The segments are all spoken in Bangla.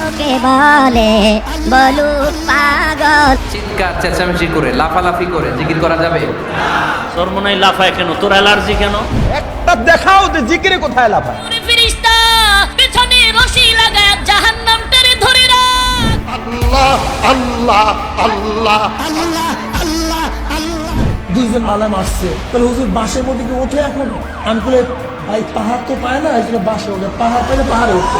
লোকে বলে বলুক পাগল। চিৎকার চেঁচামেচি করে লাফালাফি করে জিকির করা যাবে? চরমোনাই লাফায় কেন? তোর অ্যালার্জি কেন? একটা দেখাও যে জিকিরে কোথায় লাফায়। ফেরেশতা পেছনে রশি লাগায় জাহান্নামটারে ধরে রাখ। আল্লাহ আল্লাহ আল্লাহ আল্লাহ আল্লাহ আল্লাহ। দুইজন আলেম আসছে, তাহলে হুজুর বাসের মধ্যে কি ওঠে এখন? আমি বলে ভাই পাহাড় তো পায় না, এই বাসে ওঠে, পাহাড় পেলে পাহাড়ে উঠে।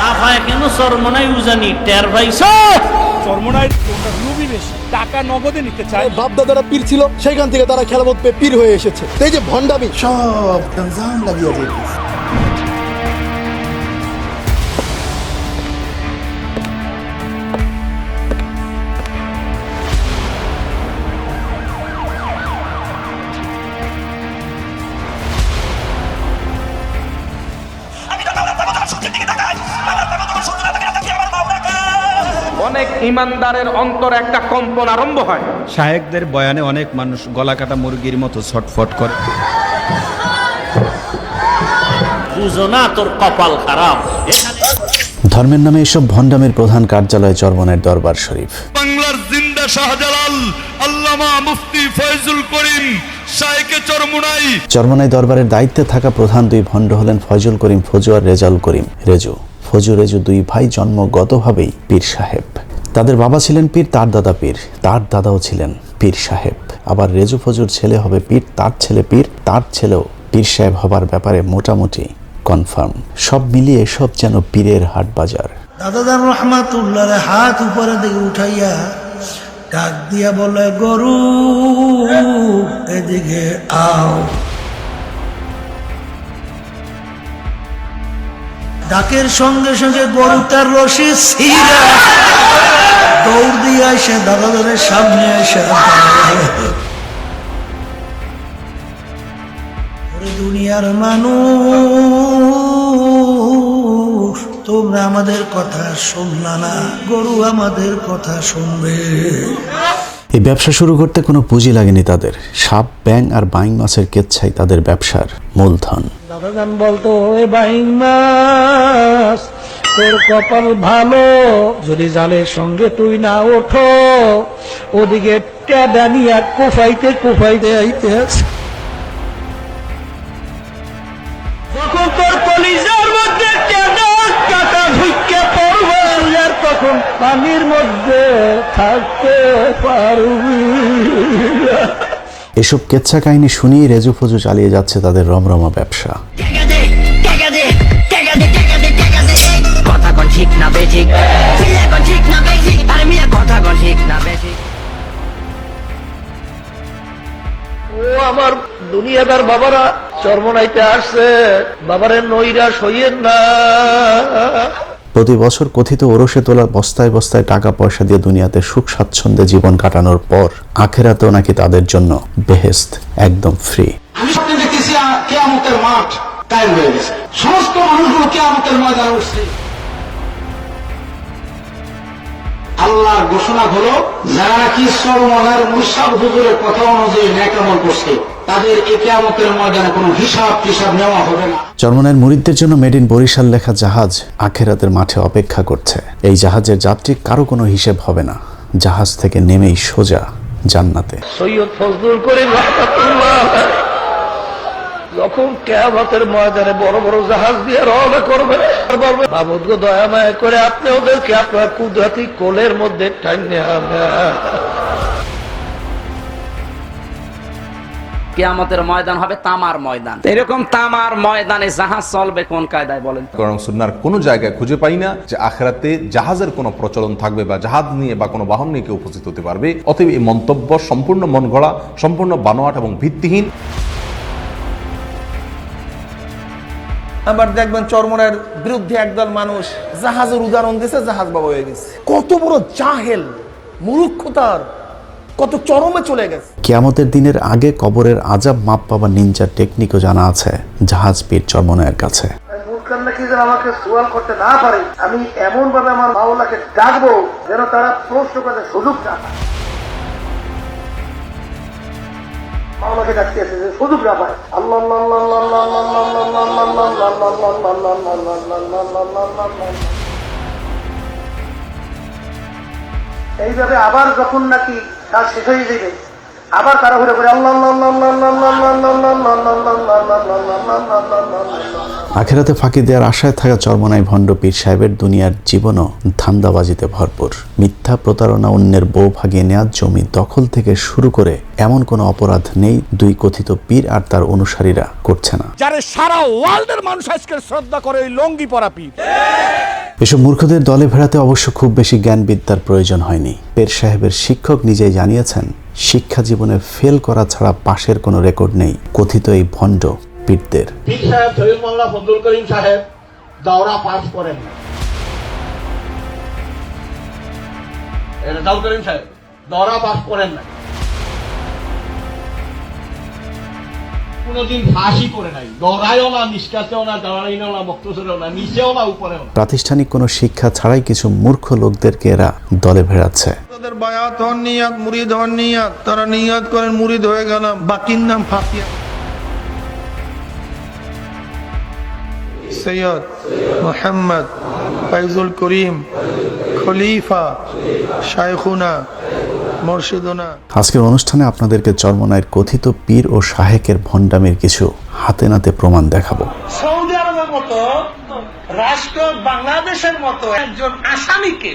লাফায় কেন? চরমোনাই উজানি টের ভাই চরমোনাই রুবি বেশি, টাকা নগদে নিতে চায়। বাপ দাদারা পীর ছিল, সেখান থেকে তারা খেলামত পেয়ে পীর হয়ে এসেছে। এই যে ভণ্ডামি সব গঞ্জাম লাগিয়ে দিয়েছে। অনেক ইমানদারের অন্তরে একটা কম্পন আরম্ভ হয়। শায়েকদের বয়ানে অনেক মানুষ গলা কাটা মুরগির মতো ছটফট করে। বুঝো না তোর কপাল খারাপ। ধর্মের নামে এসব ভণ্ডামের প্রধান কার্যালয় চরমোনাইয়ের দরবার শরীফ। বাংলার জিন্দা শাহজালাল আল্লামা মুফতি ফয়জুল করিম শাইখে চরমোনাই। চরমোনাই দরবারের দায়িত্বে থাকা প্রধান দুই ভণ্ড হলেন ফয়জুল করিম ফজু আর রেজাউল করিম রেজু। ফজু রেজু দুই ভাই জন্মগতভাবেই পীর সাহেব। তাদের বাবা ছিলেন পীর, তার দাদা পীর, তার দাদাও ছিলেন পীর সাহেব। আবার রেজু ফজুর ছেলে হবে পীর, তার ছেলে পীর, তার ছেলেও পীর সাহেব হবার ব্যাপারে মোটামুটি কনফার্ম। সব মিলিয়ে এসব যেন পীরের হাট বাজার। দাদাদার রহমাতুল্লাহ হাত উপরে দিকে উঠাইয়া ডাক দিয়া বলে, গরু এদিকে আও। ডাকের সঙ্গে সঙ্গে গরুটার রশি ছিঁড়া দৌড় দিয়ে এসে দাদাদারের সামনে এসে দুনিয়ার মানুষ, তোমরা আমাদের কথা শুনলা না, গরু আমাদের কথা শুনবে। এই ব্যবসা শুরু করতে কোনো পুঁজি লাগেনি তাদের। সাপ, ব্যাং আর বাইং মাছের কেচ্ছাই তাদের ব্যবসার মূলধন। দাদাজান বলতো, ওই বাইং মাছ তোর কপাল ভালো, যদি জালের সঙ্গে তুই না ওঠো, ওদিকে ট্যাডা নিয়ে কুফাইতে কুফাইতে আইতে আছে। যখন তোর কলিজার মধ্যে ট্যাডা কাটা ঢুকে পড়বে, আর তখন পানির মধ্যে থাকতে পারবি। এসব কেচ্ছা কাহিনী শুনিয়ে রেজু ফজু চালিয়ে যাচ্ছে তাদের রমরমা ব্যবসা। ও আমার দুনিয়াদার বাবারা, চরমোনাইতে আসছে, বাবারে নৈরাশ হইয়েন না। প্রতি বছর কথিত ওরসে তোলা বস্তায় বস্তায় টাকা পয়সা দিয়ে দুনিয়াতে সুখ স্বাচ্ছন্দ্যে জীবন কাটানোর পর আখেরাতেও নাকি তাদের জন্য বেহেশত একদম ফ্রি। আমি স্বপ্নে দেখতেছি কিয়ামতের মাঠ কায়েম হয়ে গেছে, সমস্ত মানুষগুলো কিয়ামতের ময়দানে উঠছে। আল্লাহর ঘোষণা হলো, যারা নাকি চরমোনাইয়ের মুরশিদ হুজুরের কথা অনুযায়ী নেক আমল করছে, তাদের এই কিয়ামতের ময়দানে কোনো হিসাব নেওয়া হবে না। চরমোনাইয়ের মুরিদদের জন্য মেড ইন বরিশাল লেখা জাহাজ আখেরাতের মাঠে অপেক্ষা করছে। এই জাহাজের যাত্রী কারো কোনো হিসেব হবে না, জাহাজ থেকে নেমেই সোজা জান্নাতে। সৈয়দ ফজলুল করিম রাহমাতুল্লাহ যখন কিয়ামতের ময়দানে বড় বড় জাহাজ দিয়ে রওনা করবে, মাবুদ গো দয়া মায়া করে আপনি ওদেরকে আপনার কুদরতি কোলের মধ্যে টাইনে আনেন। কিয়ামতের ময়দান হবে তামার ময়দান। এরকম তামার ময়দানে জাহাজ চলবে কোন কায়দায় বলেন? কোরআন সুন্নাহর কোনো জায়গায় খুঁজে পাই না যে আখিরাতে জাহাজের কোনো প্রচলন থাকবে বা জাহাজ নিয়ে বা কোনো বাহন নিয়ে কেউ উপস্থিত হতে পারবে। অতএব এই মন্তব্য সম্পূর্ণ মন গড়া, সম্পূর্ণ বানোয়াট এবং ভিত্তিহীন। আবার দেখবেন চরমোনাইয়ের বিরুদ্ধে একদল মানুষ জাহাজের উদাহরণ দিয়েছে, জাহাজ বাবা হয়ে গেছে। কত বড় জাহেল, মূর্খতার কত চরমে চলে গেছে। কিয়ামতের দিনের আগে কবরের আযাব মাপ পাবার নিনজা টেকনিকও জানা আছে জাহাজ পীর চরমোনাইয়ের কাছে। আমাকে সুয়াল করতে না পারে, আমি এমন ভাবে আমার মাওলাকে ডাকবো যেন তারা প্রশ্ন করার সুযোগ না পায়। আমাকে ডাকতে আছে যে হুজুর রাবাই আল্লাহ এইভাবে আবার যখন নাকি কাজ শেষ হয়ে যাবে আবার তারা ঘুরে ঘুরে আল্লাহ আখেরাতে ফাঁকি দেওয়ার আশায় থাকা চরমনাই ভণ্ড পীর সাহেবের দুনিয়ার জীবনও ধান্দাবাজিতে ভরপুর। মিথ্যা প্রতারণা, অন্যের বউ ভাগিয়ে নেওয়া, জমি দখল থেকে শুরু করে এমন কোনো অপরাধ নেই দুই কথিত পীর আর তার অনুসারীরা করছে না। যারে সারা ওয়ার্ল্ডের মানুষ আজকে শ্রদ্ধা করে ওই লঙ্গি পরা পীর। এসব মূর্খদের দলে ভেড়াতে অবশ্য খুব বেশি জ্ঞান বিদ্যার প্রয়োজন হয়নি। পীর সাহেবের শিক্ষক নিজেই জানিয়েছেন, শিক্ষা জীবনে ফেল করা ছাড়া পাশের কোনো রেকর্ড নেই কথিত এই ভণ্ড পীরদের। পীর সাহেব শহীদ মোল্লা ফজলুল করিম সাহেব দাওরা পাস করেন না। রেজাউল করিম সাহেব দাওরা পাস করেন না, কোনদিন ফাঁসি করে নাই, দৌড়ায়ও না, নিষ্কাতেও না, দাঁড়াইও না, বক্তব্যেও না, নিচেও না, উপরেও না। প্রাতিষ্ঠানিক কোনো শিক্ষা ছাড়াই কিছু মূর্খ লোকদেরকে এরা দলে ভেড়াচ্ছে। তাদের বায়াত হন নিয়াত, মুরিদ হন নিয়াত, তারা নিয়াত করেন মুরিদ হয়ে গেলাম, বাকির নাম ফাঁসিয়া। সৈয়দ মোহাম্মদ ফাইজুল করিম খলিফা শায়খুনা মুর্শিদুনা। আজকের অনুষ্ঠানে আপনাদেরকে চরমনাইয়ের কথিত পীর ও শাহেকের ভণ্ডামির কিছু হাতে নাতে প্রমাণ দেখাবো। সৌদি আরবের মতো রাষ্ট্র বাংলাদেশের মতো একজন আসামিকে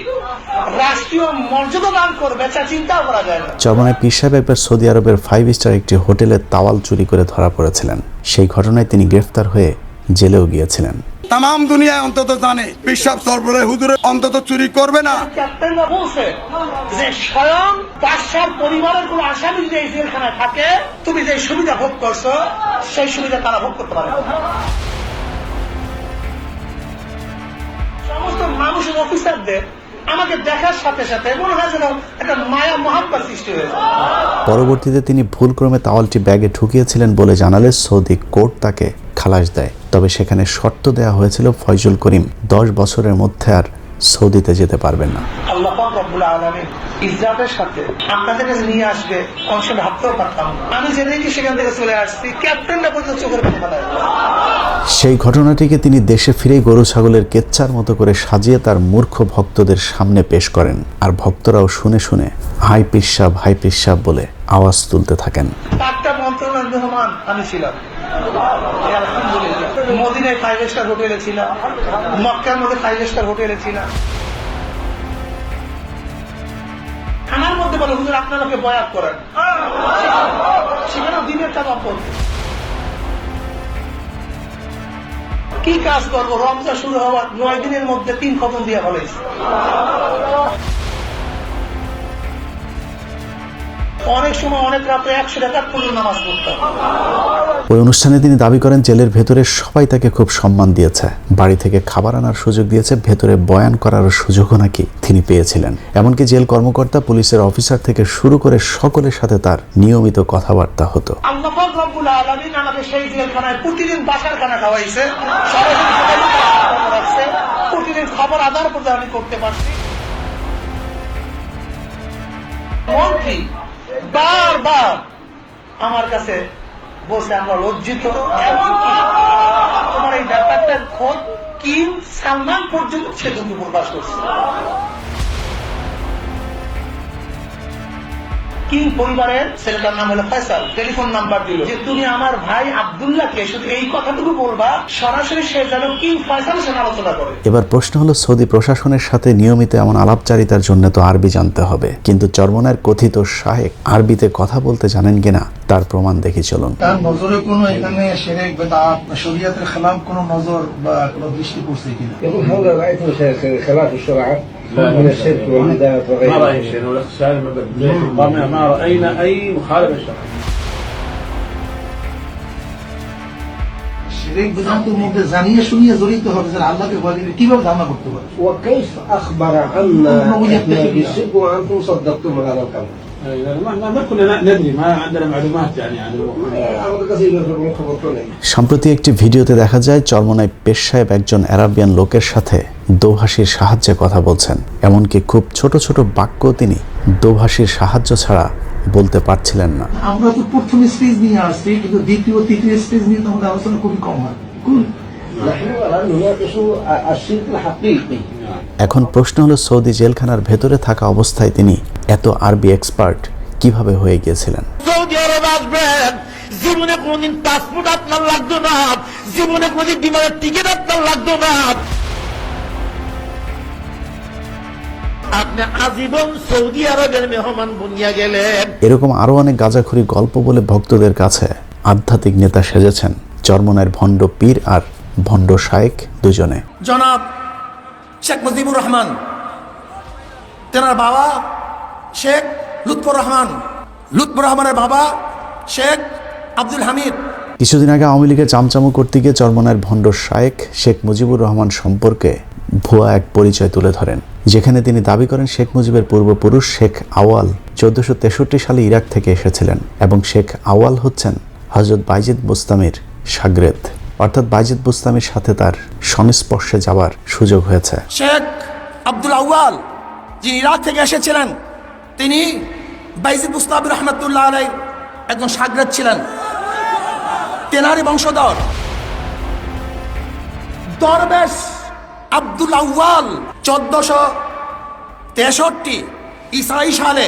রাষ্ট্রীয় মর্যাদা দান করবে তা চিন্তা করা যায় না। চরমনাই পীর সাহেব একবার সৌদি আরবের 5 স্টার একটি হোটেলে তাওয়াল চুরি করে ধরা পড়েছিলেন। সেই ঘটনায় তিনি গ্রেফতার হয়ে জেলেও গিয়েছিলেন। তাম দুনিয়ায় অন্তত জানে পিসাব সরবরাহ হুজুরে অন্তত চুরি করবে না। ক্যাপ্টেনরা বলছে যে স্বয়ং বাদশার পরিবারের কোন আসামি যদি এই জেলখানায় থাকে, তুমি যে সুবিধা ভোগ করছো সেই সুবিধা তারা ভোগ করতে পারে। সমস্ত মানুষের অফিসারদের আমাকে দেখার সাথে সাথে মনে হয় যেন একটা মায়া মহাব্বত সৃষ্টি হয়েছে। পরবর্তীতে তিনি ভুলক্রমে তাওয়ালটি ব্যাগে ঢুকিয়েছিলেন বলে জানালে সৌদি কোর্ট তাকে খালাস দেয়। তবে সেখানে শর্ত দেওয়া হয়েছিল ফয়জুল করিম 10 বছরের মধ্যে আর সৌদিতে যেতে পারবেন না। আল্লাহ পাক রব্বুল আলামিন ইজ্জতের সাথে আপনাদের কাছে নিয়ে আসবে, অংশে ভাবতেও পারতাম। আমি জেনে কি সেখান থেকে চলে আসছি, ক্যাপ্টেনরা পর্যন্ত চোখের পানি ফেলায়। সেই ঘটনাটিকে তিনি দেশে ফিরেই গরু ছাগলের কেচ্চার মতো করে সাজিয়ে তার মূর্খ ভক্তদের সামনে পেশ করেন। আর ভক্তরাও শুনে শুনে হাই পিসাব হাই পিসাব বলে আওয়াজ তুলতে থাকেন। পাঁচটা মন্ত্রণালয়ের মেহমান আমি ছিলাম। মদিনায় 5 স্টার হোটেলে ছিলাম, মক্কার মধ্যে 5 স্টার হোটেলে ছিলাম। খানার মধ্যে বলে হুজুর আপনাকে বয়াত করেন, সেখানেও দিনের টাকা পড়বে। কি কাজ করবো, রমজান শুরু হওয়ার 9 দিনের মধ্যে 3 খতম দিয়ে ফেলেছে। অনেক সময় অনেক রাতে 100 টাকা পর্যন্ত নামাজ পড়তাম। ওই অনুষ্ঠানে তিনি দাবি করেন জেলের ভেতরে সবাই তাকে খুব সম্মান দিয়েছে, বাড়ি থেকে খাবার আনার সুযোগ দিয়েছে, ভেতরে বয়ান করার সুযোগও নাকি তিনি পেয়েছিলেন। এমনকি জেল কর্মকর্তা, পুলিশের অফিসার থেকে শুরু করে সকলের সাথে তার নিয়মিত কথাবার্তা হতো। আল্লাহ পাক রব্বুল আলামিন আমাকে সেই জেলখানায় প্রতিদিন বাসার খানা খাওয়াইছে, প্রতিদিন খবর আদান প্রদান আমি করতে পারছি। মন্ত্রী বারবার আমার কাছে বলছে আমরা লজ্জিত, তোমার এই ব্যাপারটা খোঁজ কিং সালমান পর্যন্ত সে দুঃখ প্রকাশ করছে। কিং পরিবারের ছেলেটার নাম হলো ফয়সাল, টেলিফোন নাম্বার দিল যে তুমি আমার ভাই আব্দুল্লাহকে শুধু এই কথাটুকু বলবা, সরাসরি সে যেন কিং ফয়সালের সাথে আলোচনা করে। এবার প্রশ্ন হলো, সৌদি প্রশাসনের সাথে নিয়মিত এমন আলাপচারিতার জন্য তো আরবি জানতে হবে, কিন্তু চরমনাইয়ের কথিত শাহেক আরবিতে কথা বলতে জানেন কিনা তার প্রমাণ দেখি চলুন। তার নজরে কোনো এখানে শিরক বিদআত শরীয়তের খেলাফ কোনো নজর বা কোনো দৃষ্টি পড়ছে কিনা? يقول هذا رأيته خلاف الشرع من الشرك والبدعة وغيره. ما رأينا شيء ولا السائل ما رأينا أي مخالفة شرعية. শিরক বিদআতের মধ্যে জানিয়ে শুনিয়ে জড়িত হবে যে আল্লাহকে ভয় দিলে কিভাবে ধারণা করতে পারে? وكيف أخبر عنا بالشرك وأنتم صدقتم هذا الكلام؟ ما كنا ندري ما عندنا معلومات يعني عن সম্প্রতি একটি ভিডিওতে দেখা যায় চরমনাই পীর সাহেব একজন আরাবিয়ান লোকের সাথে দোভাষীর সাহায্যে কথা বলছেন। এমনকি খুব ছোট ছোট বাক্য তিনি দোভাষীর সাহায্য ছাড়া বলতে পারছিলেন না। আমরা তো প্রথম স্টেজ নিয়ে আসছি, কিন্তু দ্বিতীয় তৃতীয় স্টেজ নিয়ে তো আমাদের আলোচনা খুবই কম হয়। এখন প্রশ্ন হলো, সৌদি জেলখানার ভেতরে থাকা অবস্থায় তিনি এত আরবি এক্সপার্ট কিভাবে হয়ে গিয়েছিলেন? সৌদি আরব আসবেন, জীবনে কোনদিন পাসপোর্ট আপনার লাগতো না, জীবনে কোনদিন বিমানের টিকিট আপনার লাগতো না, আপনি আজীবন সৌদি আরবের মেহমান বনিয়া গেলেন। এরকম আরো অনেক গাঁজাখুরি গল্প বলে ভক্তদের কাছে আধ্যাত্মিক নেতা সেজেছেন চরমনায়ের ভণ্ড পীর আর ভণ্ড শায়েক দুজনে। জনাব শেখ মুজিবুর রহমান, তেনার বাবা শেখ লুৎফর রহমান, লুৎফর রহমানের বাবা শেখ আব্দুল হামিদ। কিছুদিন আগে আওয়ামী লীগের চামচামো করতে গিয়ে চরমনায়ের ভণ্ড শায়েক শেখ মুজিবুর রহমান সম্পর্কে ভুয়া এক পরিচয় তুলে ধরেন, যেখানে তিনি দাবি করেন শেখ মুজিবের পূর্বপুরুষ শেখ আওয়াল 1463 সালে ইরাক থেকে এসেছিলেন এবং শেখ আওয়াল হচ্ছেন হযরত বাইজিদ বুস্তামির শাগরেদ, অর্থাৎ বাইজিদ বুস্তামির সাথে তার সংস্পর্শে যাওয়ার সুযোগ হয়েছে। শেখ আব্দুল আউয়াল যিনি ইরাক থেকে এসেছিলেন, তিনি বাইজিদ বুস্তামি রহমতুল্লাহ আলাইহির একজন শাগরেদ ছিলেন, তেনারই বংশধর। দরবেশ আব্দুল আউয়াল 1463 ইসরাই সালে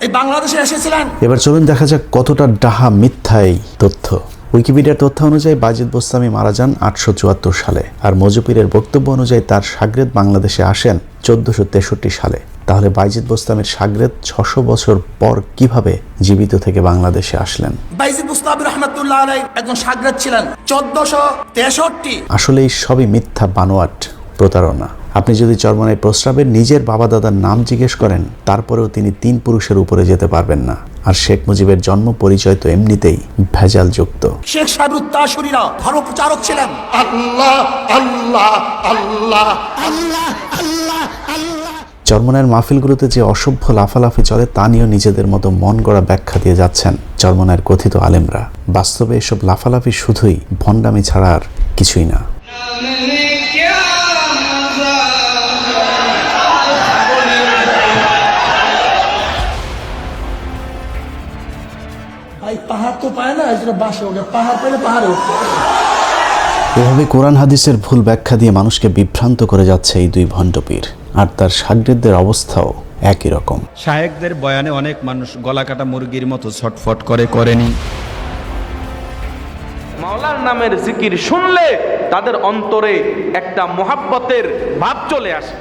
এই বাংলাদেশে এসেছিলেন। এবার চলুন দেখা যাক কতটা ডাহা মিথ্যা এই তথ্য। উইকিপিডিয়ার তথ্য অনুযায়ী বাইজিদ বুস্তামি মারা যান 874 সালে, আর মজুপীরের বক্তব্য অনুযায়ী তার শাগরেদ বাংলাদেশে আসেন 1463 সালে। তাহলে বাইজিদ বুস্তামির শাগরেদ 600 বছর পর কিভাবে জীবিত থেকে বাংলাদেশে আসলেন? বাইজিদ বুস্তামি রহমতুল্লাহ আলাইহির একজন শাগরেদ ছিলেন 1463। আসলে এই সবই মিথ্যা, বানোয়াট, প্রতারণা। আপনি যদি চরমনাই প্রস্রাবের নিজের বাবা দাদার নাম জিজ্ঞেস করেন, তারপরেও তিনি 3 পুরুষের উপরে যেতে পারবেন না। আর শেখ মুজিবের জন্ম পরিচয় তো এমনিতেই ভেজাল যুক্ত। শেখ সাহেবুত তাশরীরা ধর্ম প্রচারক ছিলেন। আল্লাহ আল্লাহ আল্লাহ আল্লাহ আল্লাহ আল্লাহ। চরমনায়ের মাহফিলগুলোতে যে অসভ্য লাফালাফি চলে তা নিয়েও নিজেদের মতো মন গড়া ব্যাখ্যা দিয়ে যাচ্ছেন চরমনায়ের কথিত আলেমরা। বাস্তবে এসব লাফালাফি শুধুই ভণ্ডামি ছাড়া আর কিছুই না। পাহাড় তো পায় না, বাসে ওঠে, পাহাড় পেলে পাহাড়ে উঠতে। এভাবে কোরআন হাদিসের ভুল ব্যাখ্যা দিয়ে মানুষকে বিভ্রান্ত করে যাচ্ছে এই দুই ভণ্ড পীর, আর তার শাগরেদদের অবস্থাও একই রকম। শায়েকদের বয়ানে অনেক মানুষ গলা কাটা মুরগির মতো ছটফট করেনি। মাওলার নামের জিকির শুনলে তাদের অন্তরে একটা মোহাব্বতের ভাব চলে আসে।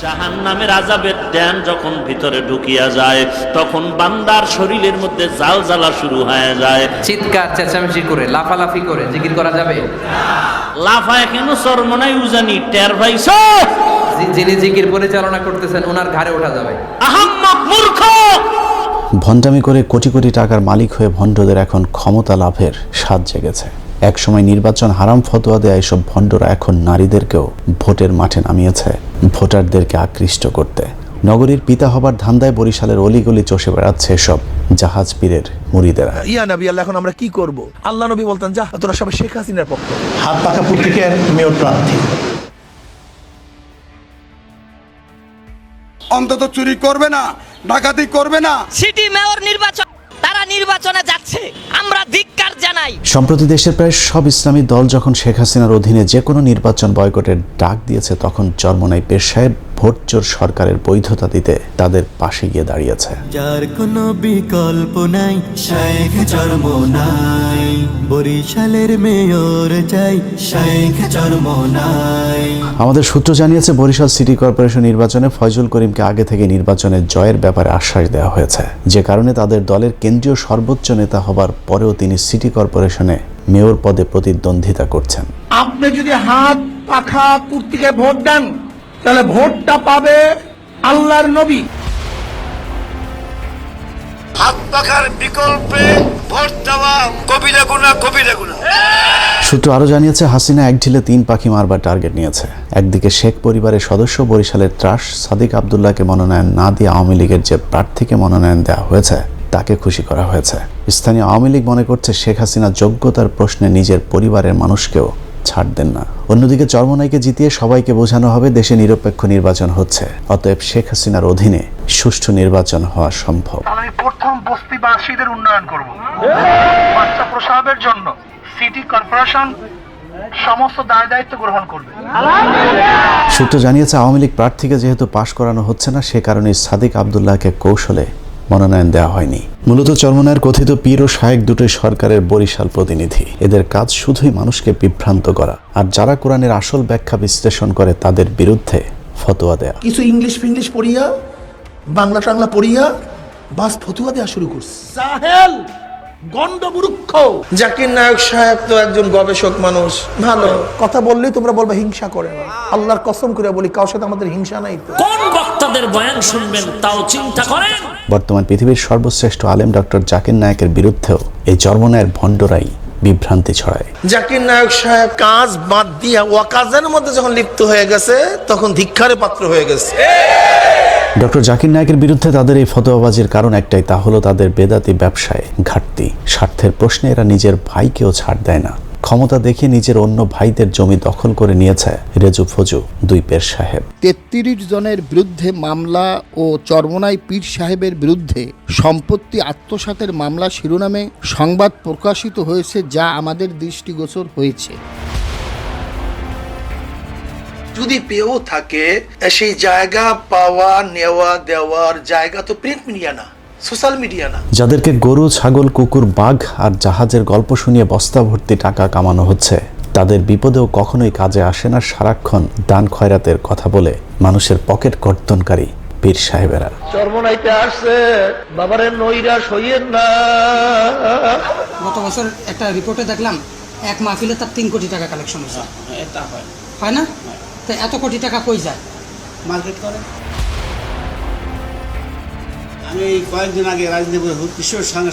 জাহান্নামের আযাবের ট্যান যখন ভিতরে ঢুকিয়া যায়, তখন বান্দার শরীরের মধ্যে জ্বালা শুরু হয়ে যায়। চিৎকার চেঁচামেচি করে লাফালাফি করে জিকির করা যাবে? লাফায় কেন চরমনাই উজানি টের পাইছো? যিনি জিকির পরিচালনা করতেছেন ওনার ঘাড়ে ওঠা যাবে। আহাম্মক মূর্খ! ভণ্ডামি করে কোটি কোটি টাকার মালিক হয়ে ভণ্ডদের এখন ক্ষমতা লাভের স্বাদ জেগেছে। একসময় নির্বাচন হারাম ফতোয়া দেয়া এসব ভণ্ডরা এখন নারীদেরকেও ভোটের মাঠে নামিয়েছে ভোটারদেরকে আকৃষ্ট করতে। নগরীর পিতা হবার ধান্দায় বরিশালের অলিগলি চষে বেড়াচ্ছে এসব জাহাজ পীরের মুরিদেরা। ইয়া নবী আল্লাহ, এখন আমরা কি করব? আল্লাহ নবী বলতেন, যা তোরা সবাই শেখ হাসিনার পক্ষ। হাত পাকা পত্রিকার মেয়র প্রার্থী অন্তত চুরি করবে না, ডাকাতি করবে না। সিটি মেয়র নির্বাচন, তারা নির্বাচনে যাচ্ছে, আমরা ধিক্কার জানাই। সম্প্রতি দেশের প্রায় সব ইসলামী দল যখন শেখ হাসিনার অধীনে যে কোনো নির্বাচন বয়কটের ডাক দিয়েছে, তখন চরমনাই পীর সাহেব ভোটচোর সরকারের বৈধতা দিতে তাদের পাশে গিয়ে দাঁড়িয়েছে। যার কোনো বিকল্প নাই, শেখ চরমনাই, বরিশালের মেয়র চাই, শেখ চরমনাই। আমাদের সূত্র জানিয়েছে, বরিশাল সিটি কর্পোরেশন নির্বাচনে ফয়জুল করিমকে আগে থেকে নির্বাচনের জয়ের ব্যাপারে আশ্বাস দেওয়া হয়েছে, যে কারণে তাদের দলের কেন্দ্রীয় সর্বোচ্চ নেতা হবার পরেও তিনি সিটি কর্পোরেশনে মেয়র পদে প্রতিদ্বন্দ্বিতা করছেন। আপনি যদি হাত পাখা পত্রিকায় ভোট দেন, তাহলে ভোটটা পাবে আল্লাহর নবী। হাত পাখার বিকল্পে ভোট দেওয়া কবিরা গুনাহ, কবিরা গুনাহ। সূত্র আরো জানিয়েছে, হাসিনা এক ঢিলে 3 পাখি মারবার টার্গেট নিয়েছে। একদিকে শেখ পরিবারের সদস্য বরিশালের ত্রাস সাদিক আব্দুল্লাহকে মনোনয়ন না দিয়ে আওয়ামী লীগের যে প্রার্থীকে মনোনয়ন দেওয়া হয়েছে তাকে খুশি করা হয়েছে। স্থানীয় আওয়ামী লীগ মনে করছে শেখ হাসিনা যোগ্যতার প্রশ্নে নিজের পরিবারের মানুষকেও ছাড় দেন না। অন্যদিকে চরমোনাইকে জিতিয়ে সবাইকে বোঝানো হবে দেশে নিরপেক্ষ নির্বাচন হচ্ছে, অতএব শেখ হাসিনার অধীনে সুষ্ঠু নির্বাচন হওয়া সম্ভব। আমি প্রথম বস্তিবাসীদের উন্নয়ন করব, বাচ্চা প্রসবের জন্য সিটি কর্পোরেশন সমস্ত দায় দায়িত্ব গ্রহণ করবে। সূত্র জানিয়েছে আওয়ামী লীগ প্রার্থীকে যেহেতু পাশ করানো হচ্ছে না, সে কারণে সাদিক আব্দুল্লাহকে কৌশলে মনোনয়ন দেওয়া হয়নি। মূলত চরমোনাইয়ের কথিত পীর ও শায়েক দুটোই সরকারের বরিশাল প্রতিনিধি। এদের কাজ শুধুই মানুষকে বিভ্রান্ত করা, আর যারা কোরআনের আসল ব্যাখ্যা বিশ্লেষণ করে তাদের বিরুদ্ধে ফতোয়া দেয়া। কিছু ইংলিশ ফিংলিশ পড়িয়া, বাংলা টাংলা পড়িয়া বাস ফতুয়া দেওয়া শুরু করছে। সাহেল গন্ডমূর্খ। জাকির নায়ক সাহেব তো একজন গবেষক মানুষ, ভালো কথা বললেই তোমরা বলবে হিংসা করে না। আল্লাহর কসম করে বলি, কারোর সাথে আমাদের হিংসা নাই। তো কোন বক্তাদের বয়ান শুনবেন তাও চিন্তা করেন। বর্তমান পৃথিবীর সর্বশ্রেষ্ঠ আলেম ডক্টর জাকির নায়কের বিরুদ্ধেও এই চরমোনাইয়ের ভণ্ডরাই বিভ্রান্তি ছড়ায়। জাকির নায়ক সাহেব কাজ বাদ দিয়া ওয়াকাজের মধ্যে যখন লিপ্ত হয়ে গেছে, তখন ধিক্কারে পাত্র হয়ে গেছে। ডক্টর জাকির নায়কের বিরুদ্ধে তাদের এই ফতোয়াবাজির কারণ একটাই, তা হলো তাদের বেদাতি ব্যবসায় ঘাটতি। স্বার্থের প্রশ্নে এরা নিজের ভাইকেও ছাড় দেয় না। ক্ষমতা দেখিয়ে নিজের অন্য ভাইদের জমি দখল করে নিয়েছে রেজু ফজু দুই পীর সাহেব। 33 জনের বিরুদ্ধে মামলা ও চরমোনাই পীর সাহেবের বিরুদ্ধে সম্পত্তি আত্মসাতের মামলা শিরোনামে সংবাদ প্রকাশিত হয়েছে, যা আমাদের দৃষ্টিগোচর হয়েছে। যদি পেয়েও থাকে, সেই জায়গা পাওয়া নেওয়া দেওয়ার জায়গা তো প্রিন্ট মিডিয়া না, সোশ্যাল মিডিয়া না। যাদেরকে গরু, ছাগল, কুকুর, বাঘ আর জাহাজের গল্প শুনিয়ে বস্তা ভর্তি টাকা কামানো হচ্ছে, তাদের বিপদেও কখনোই কাজে আসে না সারাক্ষণ দান খয়রাতের কথা বলে মানুষের পকেট কর্তনকারী পীর সাহেবেরা। চরমোনাইতে আসছে, বাবারে নৈরাশ হইয়েন না। গত বছর একটা রিপোর্টে দেখলাম এক মাহফিলে তার 3 কোটি টাকা কালেকশন হয়েছে। এটা হয় না? তো এত কোটি টাকা কই যায়? মার্কেট করে। আমি কয়েকদিন আগে রাজনীতি কিশোর সামনে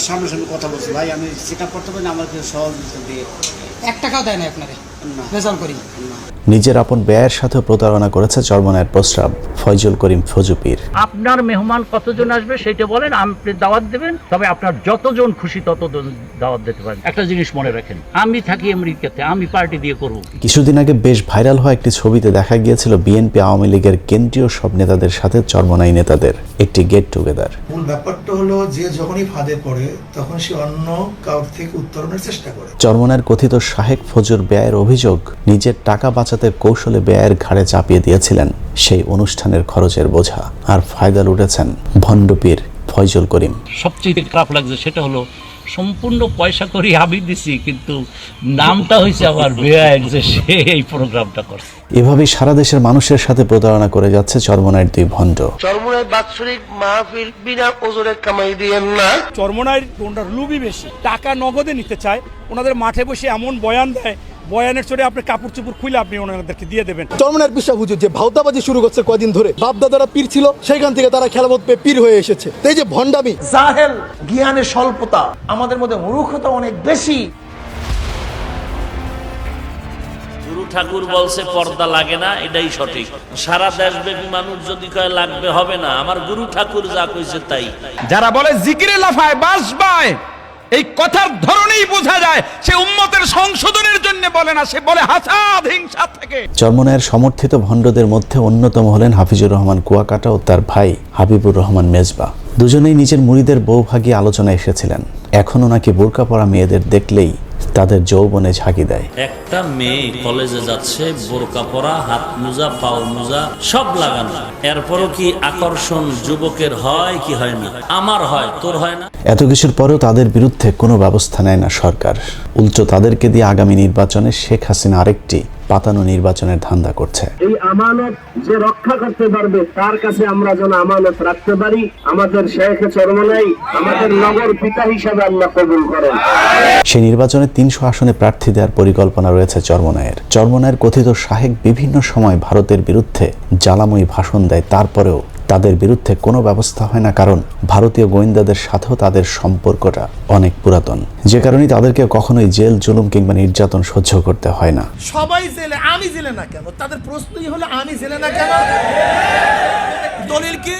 কথা বলছি, ভাই আমি চেক আপ করতে পারি, আমাকে সহযোগিতা দিয়ে 1 টাকাও দেয় না আপনারে রেজাল্ট করি। নিজের আপন ব্যয়ের সাথে প্রতারণা করেছে চরমোনাইয়ের প্রস্রাব ফয়জুল করিম ফজু পীর। আপনার মেহমান কতজন আসবে সেটা বলেন, আপনি দাওয়াত দেবেন, তবে আপনার যতজন খুশি ততজন দাওয়াত দিতে পারেন। একটা জিনিস মনে রাখেন, আমি থাকি আমেরিকাতে, আমি পার্টি দিয়ে করব। কিছুদিন আগে বেশ ভাইরাল হওয়া একটি ছবিতে দেখা গিয়েছিল বিএনপি আওয়ামী লীগের কেন্দ্রীয় সব নেতাদের সাথে চরমোনাই নেতাদের একটি গেট টুগেদার। মূল ব্যাপারটা হলো যে যখনই ফাঁদে পড়ে তখন সে অন্য কারোর থেকে উত্তরণের চেষ্টা করে। চরমোনাইয়ের কথিত শাহেক ফজুর ব্যয়ের অভিযোগ, নিজের টাকা বাঁচাতে কৌশলে ব্যয়ের ঘাড়ে চাপিয়ে দিয়েছিলেন সেই অনুষ্ঠানের খরচের বোঝা, আর ফায়দা লুটেছেন ভণ্ড পীর ফয়জুল করিম। সবচেয়ে খারাপ লাগছে সেটা হলো সম্পূর্ণ পয়সা করি আমি দিছি, কিন্তু নামটা হয়েছে আমার বেআইন যে সে এই প্রোগ্রামটা করছে। এভাবেই সারা দেশের মানুষের সাথে প্রতারণা করে যাচ্ছে চরমোনাইয়ের দুই ভণ্ড। চরমোনাই বাৎসরিক মাহফিল বিনা ওজরে কামাই দিয়েন না। চরমোনাইয়ের ওনার লুবি বেশি, টাকা নগদে নিতে চায়। ওনাদের মাঠে বসে এমন বয়ান দেয়, বয়ানের চড়ে আপনি কাপড় চোপড় খুলে আপনি ওনাদেরকে দিয়ে দেবেন। চরমোনাইয়ের বিশ্বাস হুজুর যে ভাওতাবাজি শুরু করছে কয়দিন ধরে, বাপ দাদারা পীর ছিল, সেখান থেকে তারা খেলাবোধ পেয়ে পীর হয়ে এসেছে। এই যে ভণ্ডামি, জাহেল, জ্ঞানের স্বল্পতা, আমাদের মধ্যে মূর্খতা অনেক বেশি। গুরু ঠাকুর বলছে পর্দা লাগে না, এটাই সঠিক। সারা দেশব্যাপী মানুষ যদি কয় লাগবে, হবে না। আমার গুরু ঠাকুর যা কইছে তাই। যারা বলে জিকিরে লাফায় বাস বায়, এই কথার ধরনেই বোঝা যায় সে উম্মতের সংশোধনের জন্য বলে না, সে বলে হাসাদ হিংসা থেকে। চরমোনাইয়ের সমর্থিত ভণ্ডদের মধ্যে অন্যতম হলেন হাফিজুর রহমান কুয়াকাটা ও তার ভাই হাবিবুর রহমান মেজবা। দুজনেই নিজের মুরিদের বউভাগী আলোচনায় এসেছিলেন। এখনো নাকি বোরকা পরা মেয়েদের দেখলেই তাদের যৌবনে ঝাঁকি দেয়। একটা মেয়ে কলেজে যাচ্ছে, বোরকা পরা, হাত মোজা, পাও মোজা সব লাগানো, এরপরও কি আকর্ষণ যুবকের হয় কি হয় না? আমার হয়, তোর হয় না? এত কিছুর পরেও তাদের বিরুদ্ধে কোনো ব্যবস্থা নেয় না সরকার। উল্টো তাদেরকে দিয়ে আগামী নির্বাচনে শেখ হাসিনা আরেকটি পাতানো নির্বাচনের ধান্দা করছে। এই আমানত যে রক্ষা করতে পারবে তার কাছে আমরা যেন আমানত রাখতে পারি। আমাদের শেখ চরমোনাই আমাদের নগর পিতা হিসাবে আল্লাহ কবুল করেন। সেই নির্বাচনে 300 আসনে প্রার্থী দেওয়ার পরিকল্পনা রয়েছে চরমোনাইয়ের। চরমোনাইয়ের কথিত শাহেক বিভিন্ন সময় ভারতের বিরুদ্ধে জ্বালাময়ী ভাষণ দেয়, তারপরেও তাদের বিরুদ্ধে কোনো ব্যবস্থা হয় না, কারণ ভারতীয় গোয়েন্দাদের সাথেও তাদের সম্পর্কটা অনেক পুরাতন, যে কারণে তাদেরকে কখনোই জেল, জুলুম কিংবা নির্যাতন সহ্য করতে হয় না। সবাই জেলে, আমি জেলে না কেন? তাদের প্রশ্নই হলো আমি জেলে না কেন? দলিল কি?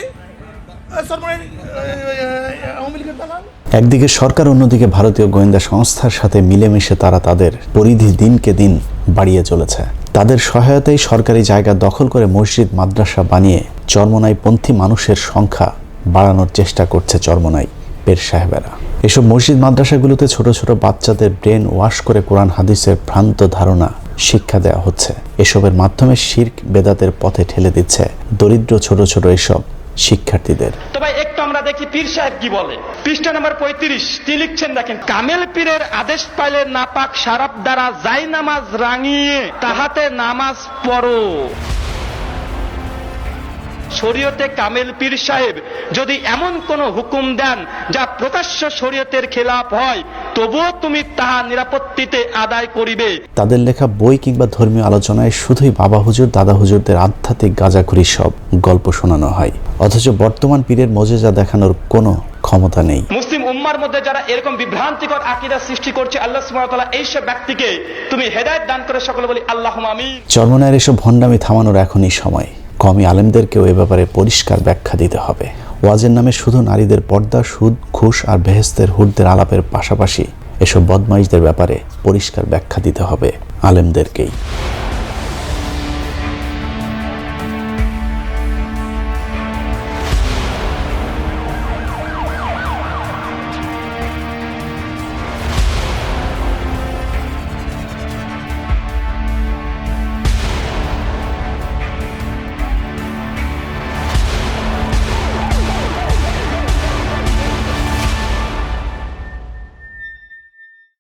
একদিকে সরকার, অন্যদিকে ভারতীয় গোয়েন্দা সংস্থার সাথে মিলেমিশে তারা তাদের পরিধি দিনকে দিন বাড়িয়ে চলেছে। তাদের সহায়তায় সরকারি জায়গা দখল করে মসজিদ মাদ্রাসা বানিয়ে চরমোনাইপন্থী মানুষের সংখ্যা বাড়ানোর চেষ্টা করছে চরমোনাই পীর সাহেবেরা। এসব মসজিদ মাদ্রাসাগুলোতে ছোট ছোট বাচ্চাদের ব্রেন ওয়াশ করে কোরআন হাদিসের ভ্রান্ত ধারণা শিক্ষা দেওয়া হচ্ছে। এসবের মাধ্যমে শিরক বেদাতের পথে ঠেলে দিচ্ছে দরিদ্র ছোট ছোট এসব শিক্ষার্থীদের। তবে একটু আমরা দেখি পীর সাহেব কি বলে। পৃষ্ঠা নম্বর 35 তিনি লিখছেন, দেখেন, কামেল পীরের আদেশ পাইলে নাপাক শারাব দ্বারা যাই নামাজ রাঙিয়ে তাহাতে নামাজ পড়ো। শরীয়তে কামেল পীর সাহেব যদি এমন কোন হুকুম দেন যা প্রকাশ্য শরীয়তের খেলাফ হয়, তবুও তুমি তাহা নিরাপত্তিতে আদায় করিবে। তাদের লেখা বই কিংবা ধর্মীয় আলোচনায় শুধুই বাবা হুজুর দাদা হুজুরদের আধ্যাত্মিক গাঁজাখুরি সব গল্প শোনানো হয়, অথচ বর্তমান পীরের মজেজা দেখানোর কোনো ক্ষমতা নেই। মুসলিম উম্মার মধ্যে যারা এরকম বিভ্রান্তিকর আকীদা সৃষ্টি করছে, আল্লাহ সুবহানাহু ওয়া তাআলা এইসব ব্যক্তিকে তুমি হেদায়েত দান করে সকলে বলি আল্লাহুম্মা আমিন। চরমোনাইয়ের এসব ভণ্ডামি থামানোর এখনই সময়। কওমি আলেমদেরকেও এ ব্যাপারে পরিষ্কার ব্যাখ্যা দিতে হবে। ওয়াজের নামে শুধু নারীদের পর্দা, সুদ, ঘুষ আর বেহেশতের হুরদের আলাপের পাশাপাশি এসব বদমাইশদের ব্যাপারে পরিষ্কার ব্যাখ্যা দিতে হবে আলেমদেরকেই।